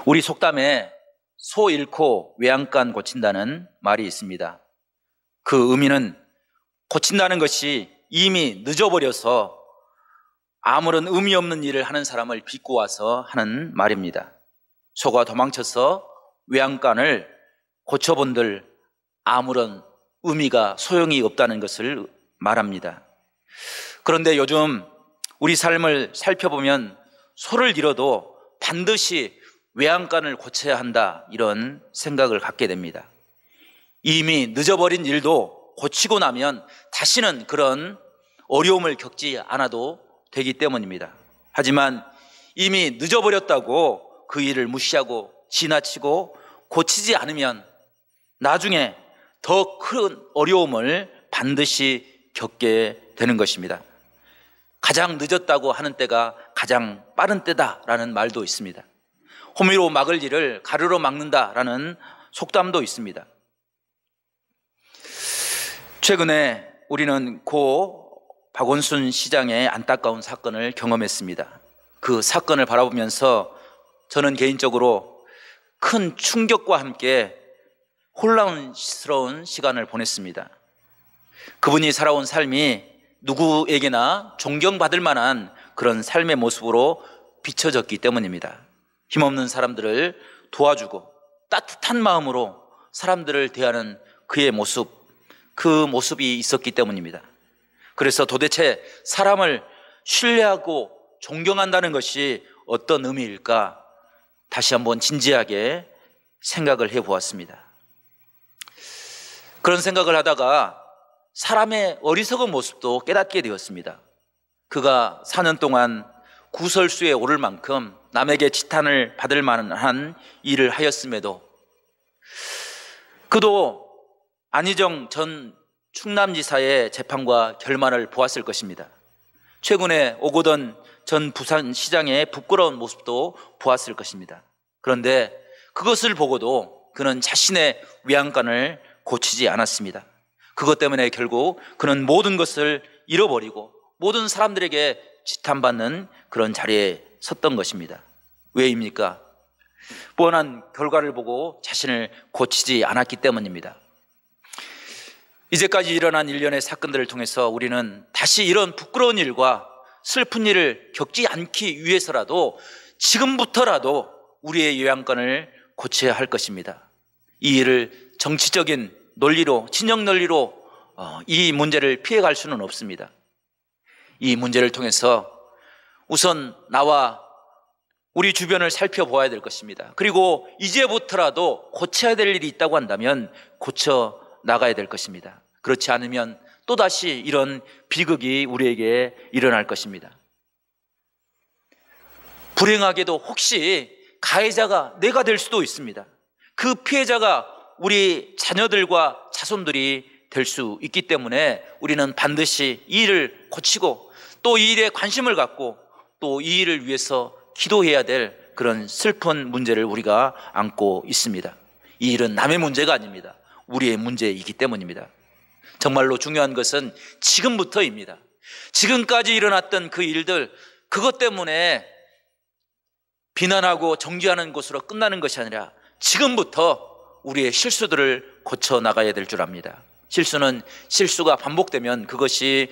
우리 속담에 소 잃고 외양간 고친다는 말이 있습니다. 그 의미는 고친다는 것이 이미 늦어버려서 아무런 의미 없는 일을 하는 사람을 빚고 와서 하는 말입니다. 소가 도망쳐서 외양간을 고쳐본들 아무런 의미가 소용이 없다는 것을 말합니다. 그런데 요즘 우리 삶을 살펴보면 소를 잃어도 반드시 외양간을 고쳐야 한다, 이런 생각을 갖게 됩니다. 이미 늦어버린 일도 고치고 나면 다시는 그런 어려움을 겪지 않아도 되기 때문입니다. 하지만 이미 늦어버렸다고 그 일을 무시하고 지나치고 고치지 않으면 나중에 더 큰 어려움을 반드시 겪게 되는 것입니다. 가장 늦었다고 하는 때가 가장 빠른 때다라는 말도 있습니다. 호미로 막을 일을 가루로 막는다라는 속담도 있습니다. 최근에 우리는 고 박원순 시장의 안타까운 사건을 경험했습니다. 그 사건을 바라보면서 저는 개인적으로 큰 충격과 함께 혼란스러운 시간을 보냈습니다. 그분이 살아온 삶이 누구에게나 존경받을 만한 그런 삶의 모습으로 비춰졌기 때문입니다. 힘없는 사람들을 도와주고 따뜻한 마음으로 사람들을 대하는 그의 모습, 그 모습이 있었기 때문입니다. 그래서 도대체 사람을 신뢰하고 존경한다는 것이 어떤 의미일까 다시 한번 진지하게 생각을 해보았습니다. 그런 생각을 하다가 사람의 어리석은 모습도 깨닫게 되었습니다. 그가 4년 동안 구설수에 오를 만큼 남에게 지탄을 받을 만한 일을 하였음에도 그도 안희정 전 충남지사의 재판과 결말을 보았을 것입니다. 최근에 오거돈 전 부산시장의 부끄러운 모습도 보았을 것입니다. 그런데 그것을 보고도 그는 자신의 외양간을 고치지 않았습니다. 그것 때문에 결국 그는 모든 것을 잃어버리고 모든 사람들에게 지탄받는 그런 자리에 섰던 것입니다. 왜입니까? 뻔한 결과를 보고 자신을 고치지 않았기 때문입니다. 이제까지 일어난 일련의 사건들을 통해서 우리는 다시 이런 부끄러운 일과 슬픈 일을 겪지 않기 위해서라도 지금부터라도 우리의 요양권을 고쳐야 할 것입니다. 이 일을 정치적인 논리로, 진영 논리로 이 문제를 피해갈 수는 없습니다. 이 문제를 통해서 우선 나와 우리 주변을 살펴보아야 될 것입니다. 그리고 이제부터라도 고쳐야 될 일이 있다고 한다면 고쳐 나가야 될 것입니다. 그렇지 않으면 또다시 이런 비극이 우리에게 일어날 것입니다. 불행하게도 혹시 가해자가 내가 될 수도 있습니다. 그 피해자가 우리 자녀들과 자손들이 될 수 있기 때문에 우리는 반드시 이 일을 고치고 또 이 일에 관심을 갖고 또 이 일을 위해서 기도해야 될 그런 슬픈 문제를 우리가 안고 있습니다. 이 일은 남의 문제가 아닙니다. 우리의 문제이기 때문입니다. 정말로 중요한 것은 지금부터입니다. 지금까지 일어났던 그 일들, 그것 때문에 비난하고 정죄하는 것으로 끝나는 것이 아니라 지금부터 우리의 실수들을 고쳐 나가야 될 줄 압니다. 실수가 반복되면 그것이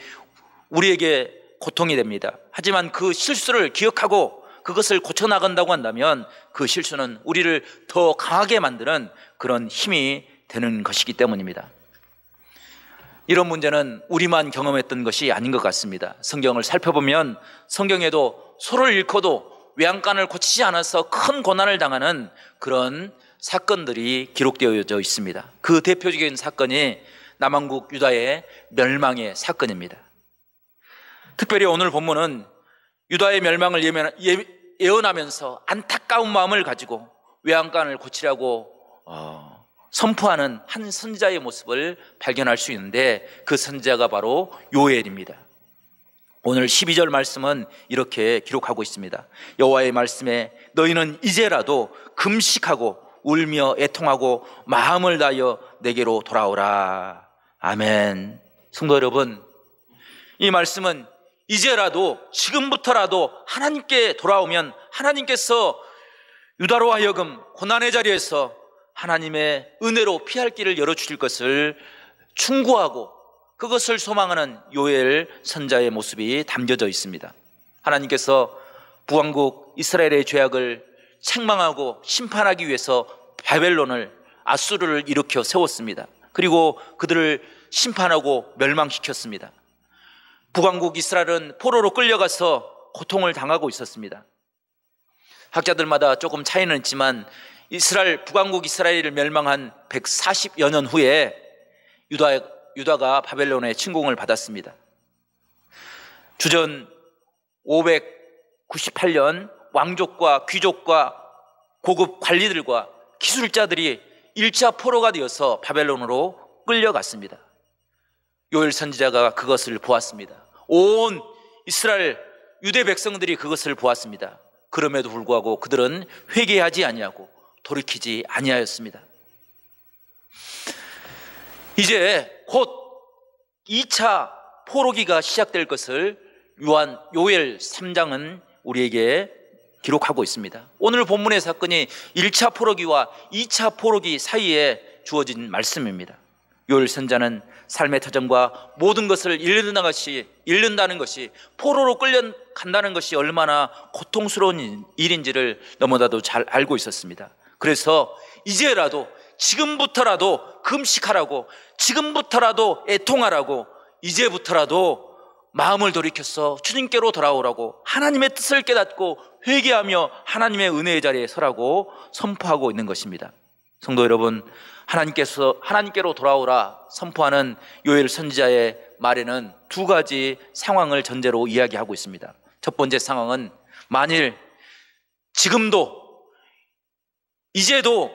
우리에게 고통이 됩니다. 하지만 그 실수를 기억하고 그것을 고쳐 나간다고 한다면 그 실수는 우리를 더 강하게 만드는 그런 힘이 되는 것이기 때문입니다. 이런 문제는 우리만 경험했던 것이 아닌 것 같습니다. 성경을 살펴보면 성경에도 소를 잃고도 외양간을 고치지 않아서 큰 고난을 당하는 그런 사건들이 기록되어져 있습니다. 그 대표적인 사건이 남왕국 유다의 멸망의 사건입니다. 특별히 오늘 본문은 유다의 멸망을 예언하면서 안타까운 마음을 가지고 외양간을 고치라고 선포하는 한 선지자의 모습을 발견할 수 있는데 그 선지자가 바로 요엘입니다. 오늘 12절 말씀은 이렇게 기록하고 있습니다. 여호와의 말씀에 너희는 이제라도 금식하고 울며 애통하고 마음을 다하여 내게로 돌아오라. 아멘. 성도 여러분, 이 말씀은 이제라도, 지금부터라도 하나님께 돌아오면 하나님께서 유다로 하여금 고난의 자리에서 하나님의 은혜로 피할 길을 열어주실 것을 충고하고 그것을 소망하는 요엘 선자의 모습이 담겨져 있습니다. 하나님께서 북왕국 이스라엘의 죄악을 책망하고 심판하기 위해서 바벨론을, 아수르를 일으켜 세웠습니다. 그리고 그들을 심판하고 멸망시켰습니다. 북왕국 이스라엘은 포로로 끌려가서 고통을 당하고 있었습니다. 학자들마다 조금 차이는 있지만 북왕국 이스라엘을 멸망한 140여 년 후에 유다가 바벨론의 침공을 받았습니다. 주전 598년 왕족과 귀족과 고급 관리들과 기술자들이 1차 포로가 되어서 바벨론으로 끌려갔습니다. 요엘 선지자가 그것을 보았습니다. 온 이스라엘 유대 백성들이 그것을 보았습니다. 그럼에도 불구하고 그들은 회개하지 아니하고 돌이키지 아니하였습니다. 이제 곧 2차 포로기가 시작될 것을 요엘 3장은 우리에게 기록하고 있습니다. 오늘 본문의 사건이 1차 포로기와 2차 포로기 사이에 주어진 말씀입니다. 요엘 선자는 삶의 터전과 모든 것을 잃는다는 것이, 포로로 끌려간다는 것이 얼마나 고통스러운 일인지를 너무나도 잘 알고 있었습니다. 그래서 이제라도, 지금부터라도 금식하라고, 지금부터라도 애통하라고, 이제부터라도 마음을 돌이켜서 주님께로 돌아오라고, 하나님의 뜻을 깨닫고 회개하며 하나님의 은혜의 자리에 서라고 선포하고 있는 것입니다. 성도 여러분, 하나님께로 돌아오라 선포하는 요엘 선지자의 말에는 두 가지 상황을 전제로 이야기하고 있습니다. 첫 번째 상황은, 만일 지금도 이제도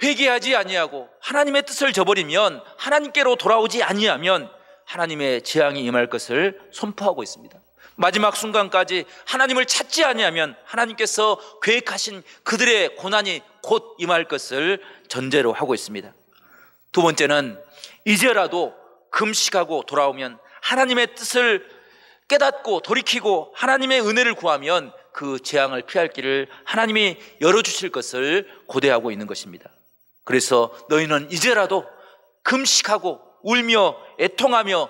회개하지 아니하고 하나님의 뜻을 저버리면, 하나님께로 돌아오지 아니하면 하나님의 재앙이 임할 것을 선포하고 있습니다. 마지막 순간까지 하나님을 찾지 아니하면 하나님께서 계획하신 그들의 고난이 곧 임할 것을 전제로 하고 있습니다. 두 번째는, 이제라도 금식하고 돌아오면, 하나님의 뜻을 깨닫고 돌이키고 하나님의 은혜를 구하면 그 재앙을 피할 길을 하나님이 열어주실 것을 고대하고 있는 것입니다. 그래서 너희는 이제라도 금식하고 울며 애통하며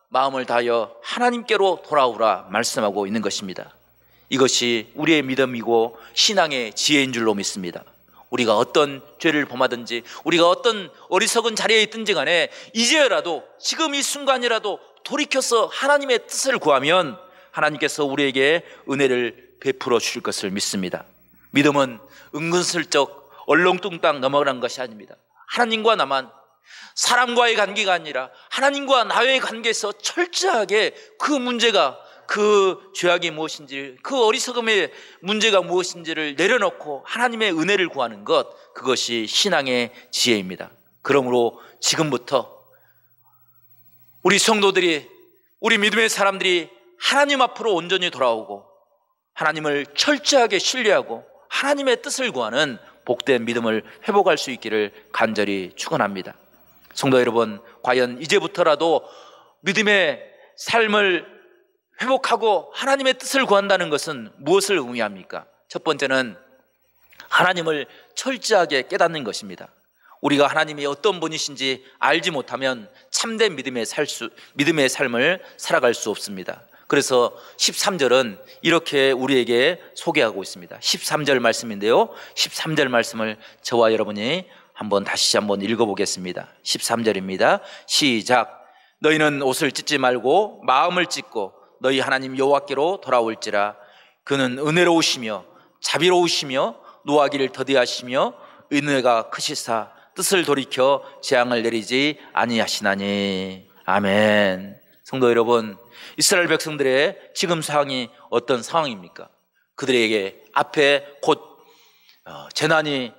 마음을 다하여 하나님께로 돌아오라 말씀하고 있는 것입니다. 이것이 우리의 믿음이고 신앙의 지혜인 줄로 믿습니다. 우리가 어떤 죄를 범하든지, 우리가 어떤 어리석은 자리에 있든지 간에 이제라도, 지금 이 순간이라도 돌이켜서 하나님의 뜻을 구하면 하나님께서 우리에게 은혜를 베풀어 주실 것을 믿습니다. 믿음은 은근슬쩍 얼렁뚱땅 넘어가는 것이 아닙니다. 하나님과 나만, 사람과의 관계가 아니라 하나님과 나의 관계에서 철저하게 그 문제가, 그 죄악이 무엇인지, 그 어리석음의 문제가 무엇인지를 내려놓고 하나님의 은혜를 구하는 것, 그것이 신앙의 지혜입니다. 그러므로 지금부터 우리 성도들이, 우리 믿음의 사람들이 하나님 앞으로 온전히 돌아오고 하나님을 철저하게 신뢰하고 하나님의 뜻을 구하는 복된 믿음을 회복할 수 있기를 간절히 축원합니다. 성도 여러분, 과연 이제부터라도 믿음의 삶을 회복하고 하나님의 뜻을 구한다는 것은 무엇을 의미합니까? 첫 번째는 하나님을 철저하게 깨닫는 것입니다. 우리가 하나님이 어떤 분이신지 알지 못하면 참된 믿음의 삶을 살아갈 수 없습니다. 그래서 13절은 이렇게 우리에게 소개하고 있습니다. 13절 말씀인데요, 13절 말씀을 저와 여러분이 다시 한번 읽어보겠습니다. 13절입니다. 시작. 너희는 옷을 찢지 말고 마음을 찢고 너희 하나님 여호와께로 돌아올지라. 그는 은혜로우시며 자비로우시며 노하기를 더디하시며 은혜가 크시사 뜻을 돌이켜 재앙을 내리지 아니하시나니. 아멘. 성도 여러분, 이스라엘 백성들의 지금 상황이 어떤 상황입니까? 그들에게 앞에 곧 재난이,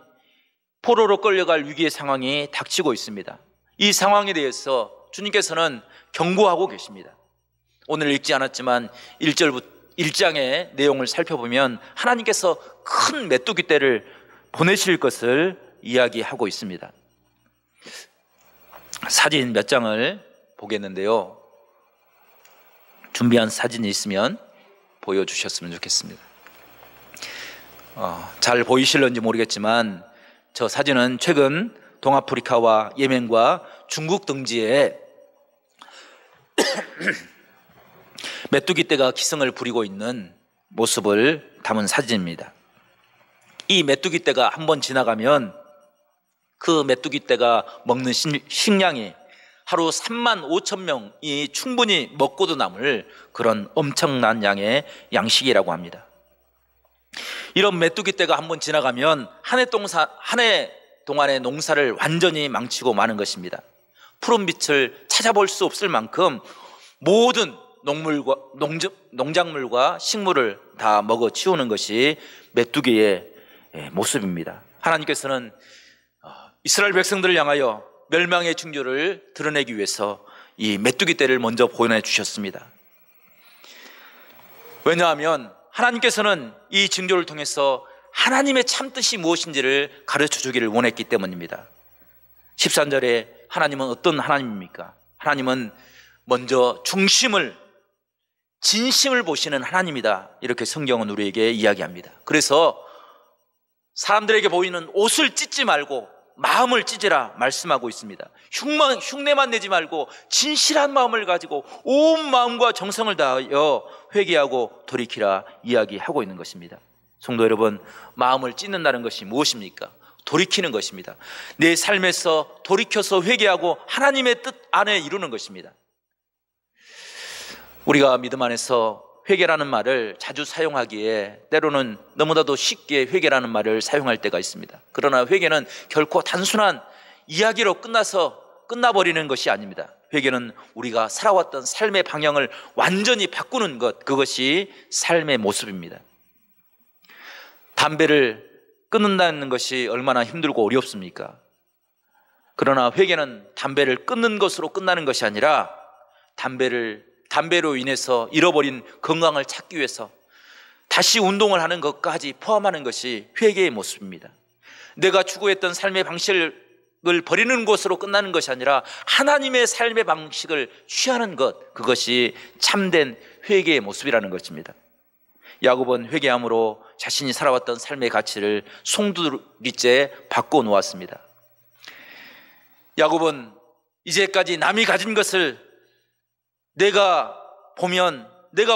포로로 끌려갈 위기의 상황이 닥치고 있습니다. 이 상황에 대해서 주님께서는 경고하고 계십니다. 오늘 읽지 않았지만 1장의 내용을 살펴보면 하나님께서 큰 메뚜기 떼를 보내실 것을 이야기하고 있습니다. 사진 몇 장을 보겠는데요, 준비한 사진이 있으면 보여주셨으면 좋겠습니다. 잘 보이실런지 모르겠지만 저 사진은 최근 동아프리카와 예멘과 중국 등지에 메뚜기 떼가 기승을 부리고 있는 모습을 담은 사진입니다. 이 메뚜기 떼가 한번 지나가면 그 메뚜기 떼가 먹는 식량이 하루 3만 5천 명이 충분히 먹고도 남을 그런 엄청난 양의 양식이라고 합니다. 이런 메뚜기 떼가 한번 지나가면 한 해 동안의 농사를 완전히 망치고 마는 것입니다. 푸른 빛을 찾아볼 수 없을 만큼 모든 농작물과 식물을 다 먹어치우는 것이 메뚜기의 모습입니다. 하나님께서는 이스라엘 백성들을 향하여 멸망의 징조를 드러내기 위해서 이 메뚜기 떼를 먼저 보내주셨습니다. 왜냐하면 하나님께서는 이 징조를 통해서 하나님의 참뜻이 무엇인지를 가르쳐 주기를 원했기 때문입니다. 13절에 하나님은 어떤 하나님입니까? 하나님은 먼저 진심을 보시는 하나님이다, 이렇게 성경은 우리에게 이야기합니다. 그래서 사람들에게 보이는 옷을 찢지 말고 마음을 찢으라 말씀하고 있습니다. 흉내만 내지 말고 진실한 마음을 가지고 온 마음과 정성을 다하여 회개하고 돌이키라 이야기하고 있는 것입니다. 성도 여러분, 마음을 찢는다는 것이 무엇입니까? 돌이키는 것입니다. 내 삶에서 돌이켜서 회개하고 하나님의 뜻 안에 이루는 것입니다. 우리가 믿음 안에서 회개라는 말을 자주 사용하기에 때로는 너무나도 쉽게 회개라는 말을 사용할 때가 있습니다. 그러나 회개는 결코 단순한 이야기로 끝나버리는 것이 아닙니다. 회개는 우리가 살아왔던 삶의 방향을 완전히 바꾸는 것, 그것이 삶의 모습입니다. 담배를 끊는다는 것이 얼마나 힘들고 어렵습니까? 그러나 회개는 담배를 끊는 것으로 끝나는 것이 아니라 담배로 인해서 잃어버린 건강을 찾기 위해서 다시 운동을 하는 것까지 포함하는 것이 회개의 모습입니다. 내가 추구했던 삶의 방식을 버리는 것으로 끝나는 것이 아니라 하나님의 삶의 방식을 취하는 것, 그것이 참된 회개의 모습이라는 것입니다. 야곱은 회개함으로 자신이 살아왔던 삶의 가치를 송두리째 바꿔놓았습니다. 야곱은 이제까지 남이 가진 것을 내가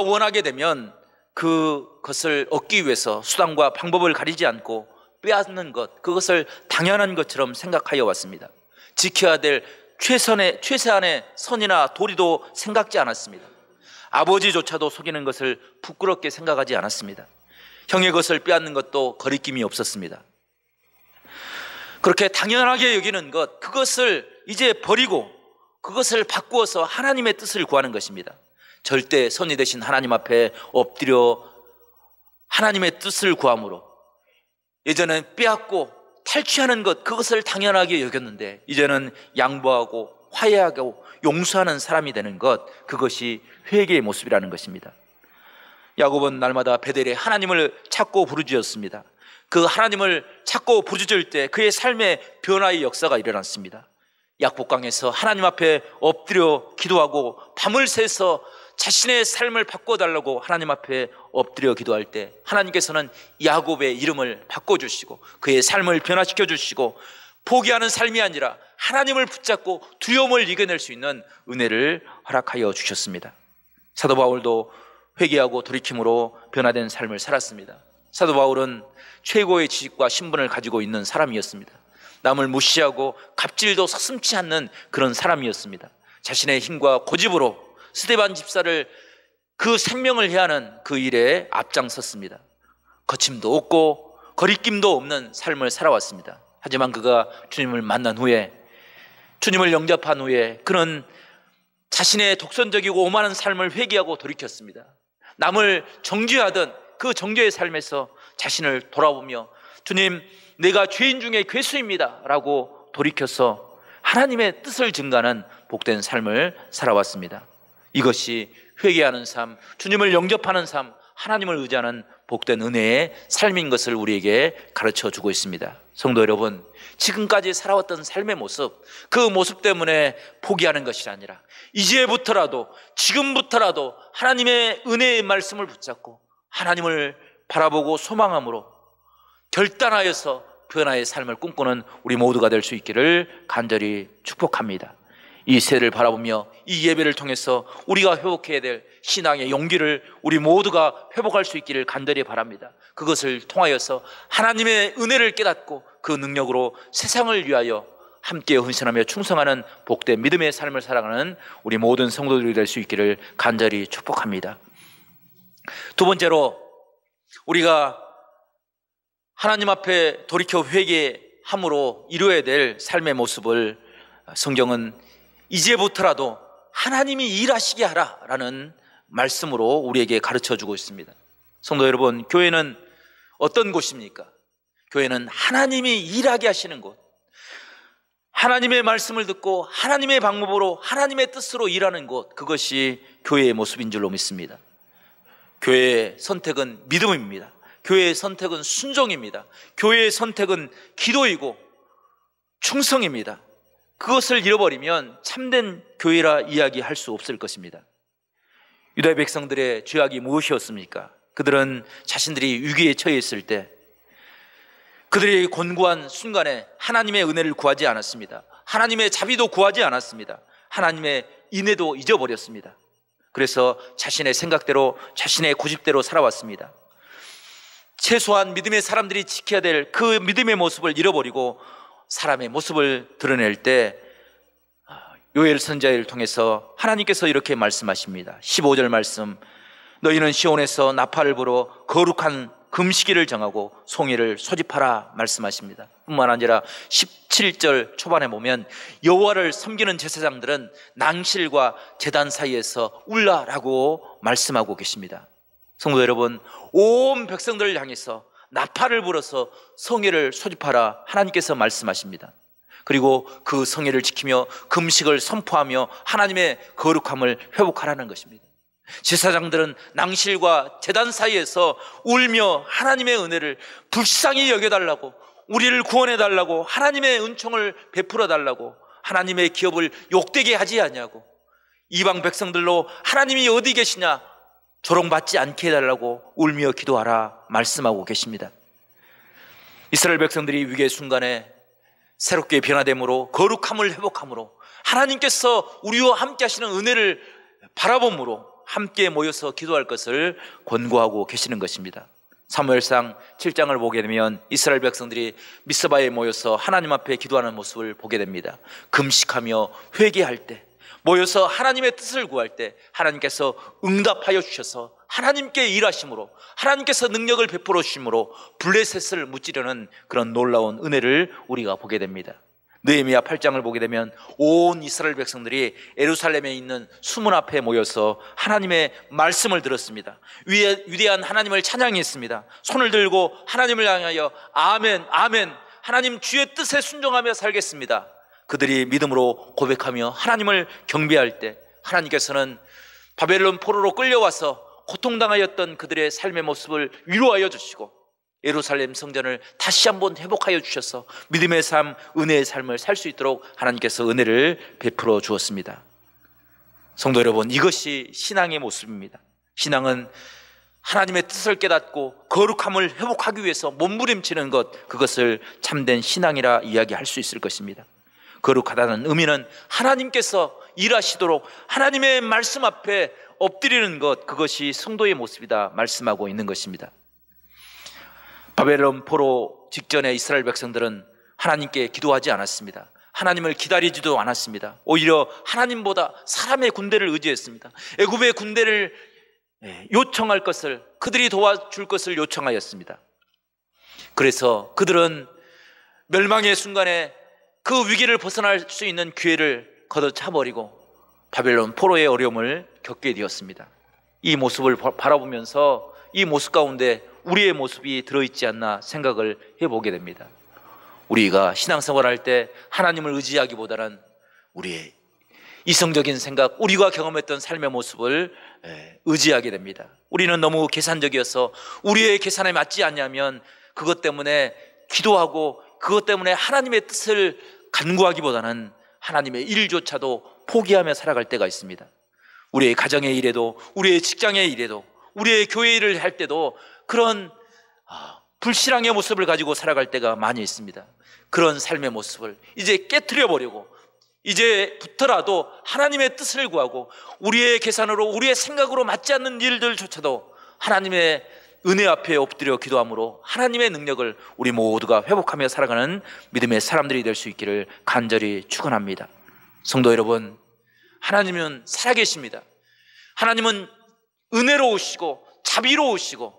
원하게 되면 그것을 얻기 위해서 수단과 방법을 가리지 않고 빼앗는 것, 그것을 당연한 것처럼 생각하여 왔습니다. 지켜야 될 최소한의 선이나 도리도 생각지 않았습니다. 아버지조차도 속이는 것을 부끄럽게 생각하지 않았습니다. 형의 것을 빼앗는 것도 거리낌이 없었습니다. 그렇게 당연하게 여기는 것, 그것을 이제 버리고 그것을 바꾸어서 하나님의 뜻을 구하는 것입니다. 절대 선이 되신 하나님 앞에 엎드려 하나님의 뜻을 구함으로, 예전엔 빼앗고 탈취하는 것, 그것을 당연하게 여겼는데 이제는 양보하고 화해하고 용서하는 사람이 되는 것, 그것이 회개의 모습이라는 것입니다. 야곱은 날마다 베델에 하나님을 찾고 부르짖었습니다. 그 하나님을 찾고 부르짖을 때 그의 삶의 변화의 역사가 일어났습니다. 약복강에서 하나님 앞에 엎드려 기도하고 밤을 새서 자신의 삶을 바꿔달라고 하나님 앞에 엎드려 기도할 때 하나님께서는 야곱의 이름을 바꿔주시고 그의 삶을 변화시켜 주시고 포기하는 삶이 아니라 하나님을 붙잡고 두려움을 이겨낼 수 있는 은혜를 허락하여 주셨습니다. 사도 바울도 회개하고 돌이킴으로 변화된 삶을 살았습니다. 사도 바울은 최고의 지식과 신분을 가지고 있는 사람이었습니다. 남을 무시하고 갑질도 서슴지 않는 그런 사람이었습니다. 자신의 힘과 고집으로 스데반 집사를 그 생명을 해하는 그 일에 앞장섰습니다. 거침도 없고 거리낌도 없는 삶을 살아왔습니다. 하지만 그가 주님을 만난 후에, 주님을 영접한 후에 그는 자신의 독선적이고 오만한 삶을 회개하고 돌이켰습니다. 남을 정죄하던 그 정죄의 삶에서 자신을 돌아보며 주님, 내가 죄인 중에 괴수입니다 라고 돌이켜서 하나님의 뜻을 증가하는 복된 삶을 살아왔습니다. 이것이 회개하는 삶, 주님을 영접하는 삶, 하나님을 의지하는 복된 은혜의 삶인 것을 우리에게 가르쳐 주고 있습니다. 성도 여러분, 지금까지 살아왔던 삶의 모습, 그 모습 때문에 포기하는 것이 아니라 이제부터라도, 지금부터라도 하나님의 은혜의 말씀을 붙잡고 하나님을 바라보고 소망함으로 결단하여서 변화의 삶을 꿈꾸는 우리 모두가 될 수 있기를 간절히 축복합니다. 이 세를 바라보며 이 예배를 통해서 우리가 회복해야 될 신앙의 용기를 우리 모두가 회복할 수 있기를 간절히 바랍니다. 그것을 통하여서 하나님의 은혜를 깨닫고 그 능력으로 세상을 위하여 함께 헌신하며 충성하는 복된 믿음의 삶을 살아가는 우리 모든 성도들이 될 수 있기를 간절히 축복합니다. 두 번째로, 우리가 하나님 앞에 돌이켜 회개함으로 이루어야 될 삶의 모습을 성경은 이제부터라도 하나님이 일하시게 하라라는 말씀으로 우리에게 가르쳐주고 있습니다. 성도 여러분, 교회는 어떤 곳입니까? 교회는 하나님이 일하게 하시는 곳, 하나님의 말씀을 듣고 하나님의 방법으로 하나님의 뜻으로 일하는 곳, 그것이 교회의 모습인 줄로 믿습니다. 교회의 선택은 믿음입니다. 교회의 선택은 순종입니다. 교회의 선택은 기도이고 충성입니다. 그것을 잃어버리면 참된 교회라 이야기할 수 없을 것입니다. 유다의 백성들의 죄악이 무엇이었습니까? 그들은 자신들이 위기에 처해 있을 때 그들이 곤고한 순간에 하나님의 은혜를 구하지 않았습니다. 하나님의 자비도 구하지 않았습니다. 하나님의 인애도 잊어버렸습니다. 그래서 자신의 생각대로, 자신의 고집대로 살아왔습니다. 최소한 믿음의 사람들이 지켜야 될 그 믿음의 모습을 잃어버리고 사람의 모습을 드러낼 때 요엘 선지자를 통해서 하나님께서 이렇게 말씀하십니다. 15절 말씀, 너희는 시온에서 나팔을 불어 거룩한 금식일을 정하고 송이를 소집하라 말씀하십니다. 뿐만 아니라 17절 초반에 보면 여호와를 섬기는 제사장들은 낭실과 제단 사이에서 울라라고 말씀하고 계십니다. 성도 여러분, 온 백성들을 향해서 나팔을 불어서 성회를 소집하라 하나님께서 말씀하십니다. 그리고 그 성회를 지키며 금식을 선포하며 하나님의 거룩함을 회복하라는 것입니다. 제사장들은 낭실과 제단 사이에서 울며 하나님의 은혜를 불쌍히 여겨달라고, 우리를 구원해달라고, 하나님의 은총을 베풀어달라고, 하나님의 기업을 욕되게 하지 아니하고 이방 백성들로 하나님이 어디 계시냐 조롱받지 않게 해달라고 울며 기도하라 말씀하고 계십니다. 이스라엘 백성들이 위기의 순간에 새롭게 변화됨으로, 거룩함을 회복함으로, 하나님께서 우리와 함께 하시는 은혜를 바라봄으로 함께 모여서 기도할 것을 권고하고 계시는 것입니다. 사무엘상 7장을 보게 되면 이스라엘 백성들이 미스바에 모여서 하나님 앞에 기도하는 모습을 보게 됩니다. 금식하며 회개할 때, 모여서 하나님의 뜻을 구할 때 하나님께서 응답하여 주셔서 하나님께 일하심으로, 하나님께서 능력을 베풀어 주심으로 블레셋을 무찌르는 그런 놀라운 은혜를 우리가 보게 됩니다. 느헤미야 8장을 보게 되면 온 이스라엘 백성들이 예루살렘에 있는 수문 앞에 모여서 하나님의 말씀을 들었습니다. 위대한 하나님을 찬양했습니다. 손을 들고 하나님을 향하여 아멘, 아멘, 하나님 주의 뜻에 순종하며 살겠습니다. 그들이 믿음으로 고백하며 하나님을 경배할 때 하나님께서는 바벨론 포로로 끌려와서 고통당하였던 그들의 삶의 모습을 위로하여 주시고 예루살렘 성전을 다시 한번 회복하여 주셔서 믿음의 삶, 은혜의 삶을 살 수 있도록 하나님께서 은혜를 베풀어 주었습니다. 성도 여러분, 이것이 신앙의 모습입니다. 신앙은 하나님의 뜻을 깨닫고 거룩함을 회복하기 위해서 몸부림치는 것, 그것을 참된 신앙이라 이야기할 수 있을 것입니다. 거룩하다는 의미는 하나님께서 일하시도록 하나님의 말씀 앞에 엎드리는 것, 그것이 성도의 모습이다 말씀하고 있는 것입니다. 바벨론 포로 직전에 이스라엘 백성들은 하나님께 기도하지 않았습니다. 하나님을 기다리지도 않았습니다. 오히려 하나님보다 사람의 군대를 의지했습니다. 애굽의 군대를 요청할 것을, 그들이 도와줄 것을 요청하였습니다. 그래서 그들은 멸망의 순간에 그 위기를 벗어날 수 있는 기회를 걷어차버리고 바벨론 포로의 어려움을 겪게 되었습니다. 이 모습을 바라보면서 이 모습 가운데 우리의 모습이 들어있지 않나 생각을 해보게 됩니다. 우리가 신앙생활할 때 하나님을 의지하기보다는 우리의 이성적인 생각, 우리가 경험했던 삶의 모습을 의지하게 됩니다. 우리는 너무 계산적이어서 우리의 계산에 맞지 않냐면 그것 때문에 기도하고 그것 때문에 하나님의 뜻을 간구하기보다는 하나님의 일조차도 포기하며 살아갈 때가 있습니다. 우리의 가정의 일에도, 우리의 직장의 일에도, 우리의 교회 일을 할 때도 그런 불신앙의 모습을 가지고 살아갈 때가 많이 있습니다. 그런 삶의 모습을 이제 깨트려 버리고 이제부터라도 하나님의 뜻을 구하고 우리의 계산으로 우리의 생각으로 맞지 않는 일들조차도 하나님의 은혜 앞에 엎드려 기도함으로 하나님의 능력을 우리 모두가 회복하며 살아가는 믿음의 사람들이 될 수 있기를 간절히 축원합니다. 성도 여러분, 하나님은 살아계십니다. 하나님은 은혜로우시고 자비로우시고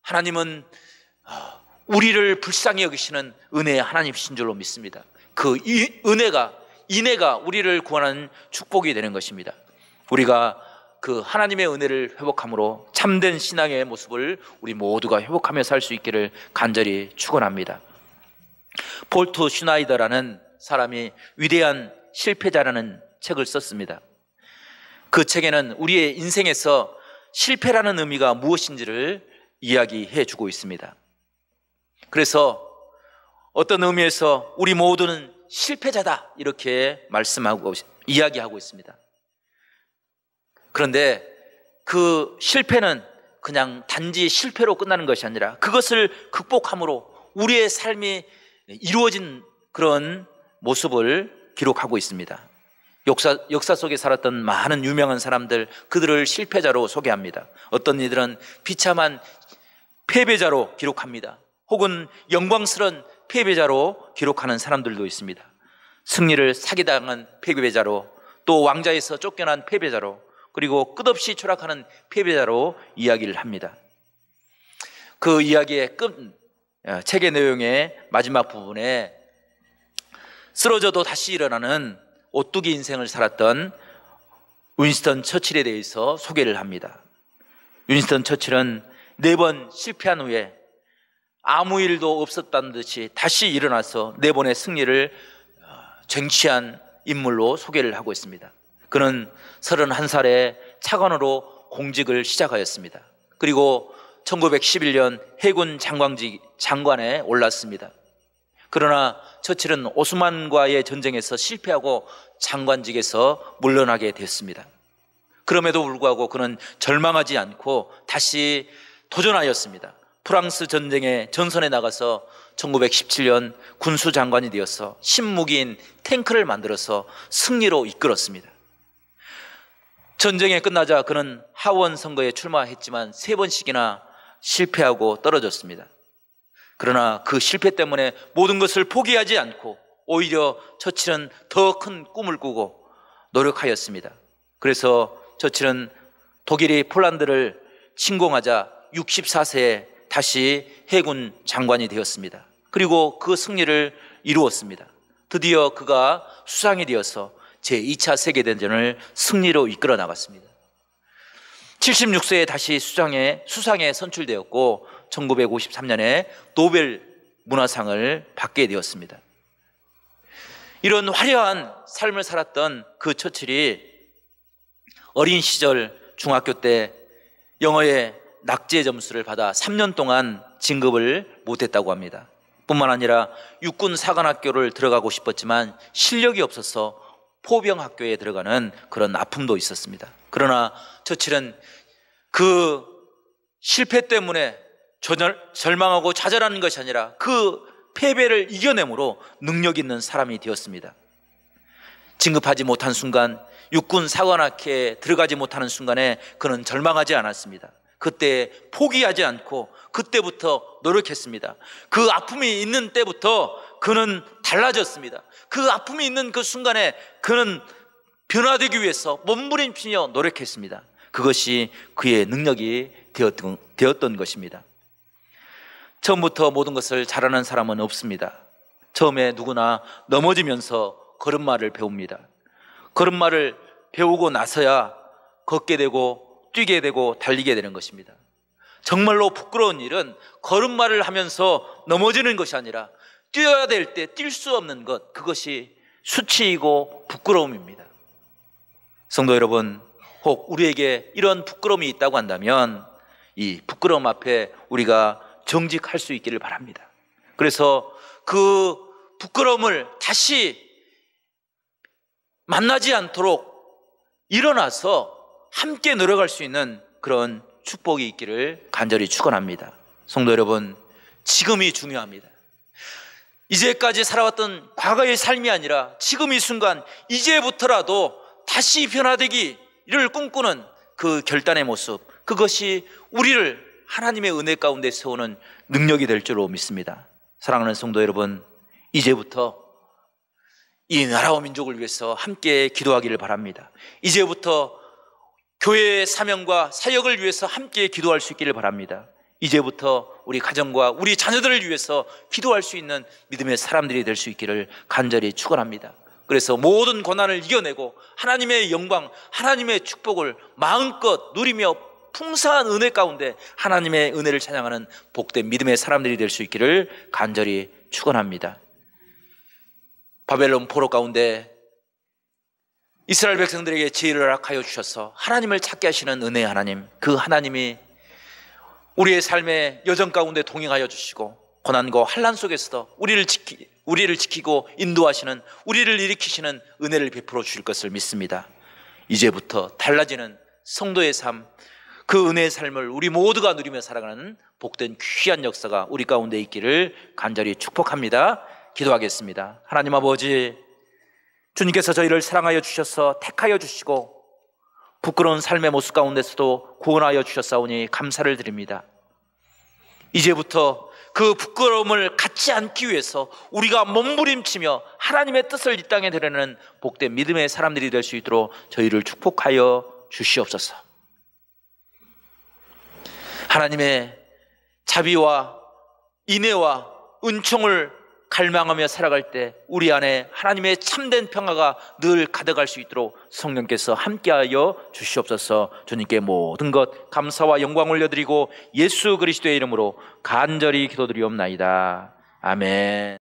하나님은 우리를 불쌍히 여기시는 은혜의 하나님이신 줄로 믿습니다. 그 인애가 우리를 구원하는 축복이 되는 것입니다. 우리가 그 하나님의 은혜를 회복함으로 참된 신앙의 모습을 우리 모두가 회복하며 살 수 있기를 간절히 축원합니다. 폴트 슈나이더라는 사람이 위대한 실패자라는 책을 썼습니다. 그 책에는 우리의 인생에서 실패라는 의미가 무엇인지를 이야기해 주고 있습니다. 그래서 어떤 의미에서 우리 모두는 실패자다 이렇게 말씀하고 이야기하고 있습니다. 그런데 그 실패는 그냥 단지 실패로 끝나는 것이 아니라 그것을 극복함으로 우리의 삶이 이루어진 그런 모습을 기록하고 있습니다. 역사 속에 살았던 많은 유명한 사람들, 그들을 실패자로 소개합니다. 어떤 이들은 비참한 패배자로 기록합니다. 혹은 영광스러운 패배자로 기록하는 사람들도 있습니다. 승리를 사기당한 패배자로, 또 왕자에서 쫓겨난 패배자로, 그리고 끝없이 추락하는 패배자로 이야기를 합니다. 그 이야기의 책의 내용의 마지막 부분에 쓰러져도 다시 일어나는 오뚜기 인생을 살았던 윈스턴 처칠에 대해서 소개를 합니다. 윈스턴 처칠은 4번 실패한 후에 아무 일도 없었다는 듯이 다시 일어나서 4번의 승리를 쟁취한 인물로 소개를 하고 있습니다. 그는 31살에 차관으로 공직을 시작하였습니다. 그리고 1911년 해군 장관에 올랐습니다. 그러나 처칠은 오스만과의 전쟁에서 실패하고 장관직에서 물러나게 됐습니다. 그럼에도 불구하고 그는 절망하지 않고 다시 도전하였습니다. 프랑스 전쟁의 전선에 나가서 1917년 군수장관이 되어서 신무기인 탱크를 만들어서 승리로 이끌었습니다. 전쟁이 끝나자 그는 하원 선거에 출마했지만 3번씩이나 실패하고 떨어졌습니다. 그러나 그 실패 때문에 모든 것을 포기하지 않고 오히려 처칠은 더 큰 꿈을 꾸고 노력하였습니다. 그래서 처칠은 독일이 폴란드를 침공하자 64세에 다시 해군 장관이 되었습니다. 그리고 그 승리를 이루었습니다. 드디어 그가 수상이 되어서 제2차 세계대전을 승리로 이끌어 나갔습니다. 76세에 다시 수상에 선출되었고 1953년에 노벨 문화상을 받게 되었습니다. 이런 화려한 삶을 살았던 그 처칠이 어린 시절 중학교 때 영어에 낙제 점수를 받아 3년 동안 진급을 못했다고 합니다. 뿐만 아니라 육군 사관학교를 들어가고 싶었지만 실력이 없어서 포병학교에 들어가는 그런 아픔도 있었습니다. 그러나 처칠은 그 실패 때문에 절망하고 좌절하는 것이 아니라 그 패배를 이겨내므로 능력 있는 사람이 되었습니다. 진급하지 못한 순간, 육군 사관학회에 들어가지 못하는 순간에 그는 절망하지 않았습니다. 그때 포기하지 않고 그때부터 노력했습니다. 그 아픔이 있는 때부터 그는 달라졌습니다. 그 아픔이 있는 그 순간에 그는 변화되기 위해서 몸부림치며 노력했습니다. 그것이 그의 능력이 되었던 것입니다. 처음부터 모든 것을 잘하는 사람은 없습니다. 처음에 누구나 넘어지면서 걸음마를 배웁니다. 걸음마를 배우고 나서야 걷게 되고 뛰게 되고 달리게 되는 것입니다. 정말로 부끄러운 일은 걸음마를 하면서 넘어지는 것이 아니라 뛰어야 될 때 뛸 수 없는 것, 그것이 수치이고 부끄러움입니다. 성도 여러분, 혹 우리에게 이런 부끄러움이 있다고 한다면 이 부끄러움 앞에 우리가 정직할 수 있기를 바랍니다. 그래서 그 부끄러움을 다시 만나지 않도록 일어나서 함께 노력할 수 있는 그런 축복이 있기를 간절히 축원합니다. 성도 여러분, 지금이 중요합니다. 이제까지 살아왔던 과거의 삶이 아니라 지금 이 순간 이제부터라도 다시 변화되기를 꿈꾸는 그 결단의 모습, 그것이 우리를 하나님의 은혜 가운데 세우는 능력이 될 줄로 믿습니다. 사랑하는 성도 여러분, 이제부터 이 나라와 민족을 위해서 함께 기도하기를 바랍니다. 이제부터 교회의 사명과 사역을 위해서 함께 기도할 수 있기를 바랍니다. 이제부터 우리 가정과 우리 자녀들을 위해서 기도할 수 있는 믿음의 사람들이 될 수 있기를 간절히 축원합니다. 그래서 모든 고난을 이겨내고 하나님의 영광, 하나님의 축복을 마음껏 누리며 풍성한 은혜 가운데 하나님의 은혜를 찬양하는 복된 믿음의 사람들이 될 수 있기를 간절히 축원합니다. 바벨론 포로 가운데 이스라엘 백성들에게 지혜를 허락하여 주셔서 하나님을 찾게 하시는 은혜의 하나님, 그 하나님이 우리의 삶의 여정 가운데 동행하여 주시고 고난과 환난 속에서도 우리를 지키고 인도하시는, 우리를 일으키시는 은혜를 베풀어 주실 것을 믿습니다. 이제부터 달라지는 성도의 삶, 그 은혜의 삶을 우리 모두가 누리며 살아가는 복된 귀한 역사가 우리 가운데 있기를 간절히 축복합니다. 기도하겠습니다. 하나님 아버지, 주님께서 저희를 사랑하여 주셔서 택하여 주시고 부끄러운 삶의 모습 가운데서도 구원하여 주셨사오니 감사를 드립니다. 이제부터 그 부끄러움을 갖지 않기 위해서 우리가 몸부림치며 하나님의 뜻을 이 땅에 드러내는 복된 믿음의 사람들이 될 수 있도록 저희를 축복하여 주시옵소서. 하나님의 자비와 인애와 은총을 갈망하며 살아갈 때 우리 안에 하나님의 참된 평화가 늘 가득할 수 있도록 성령께서 함께하여 주시옵소서. 주님께 모든 것 감사와 영광 올려드리고 예수 그리스도의 이름으로 간절히 기도드리옵나이다. 아멘.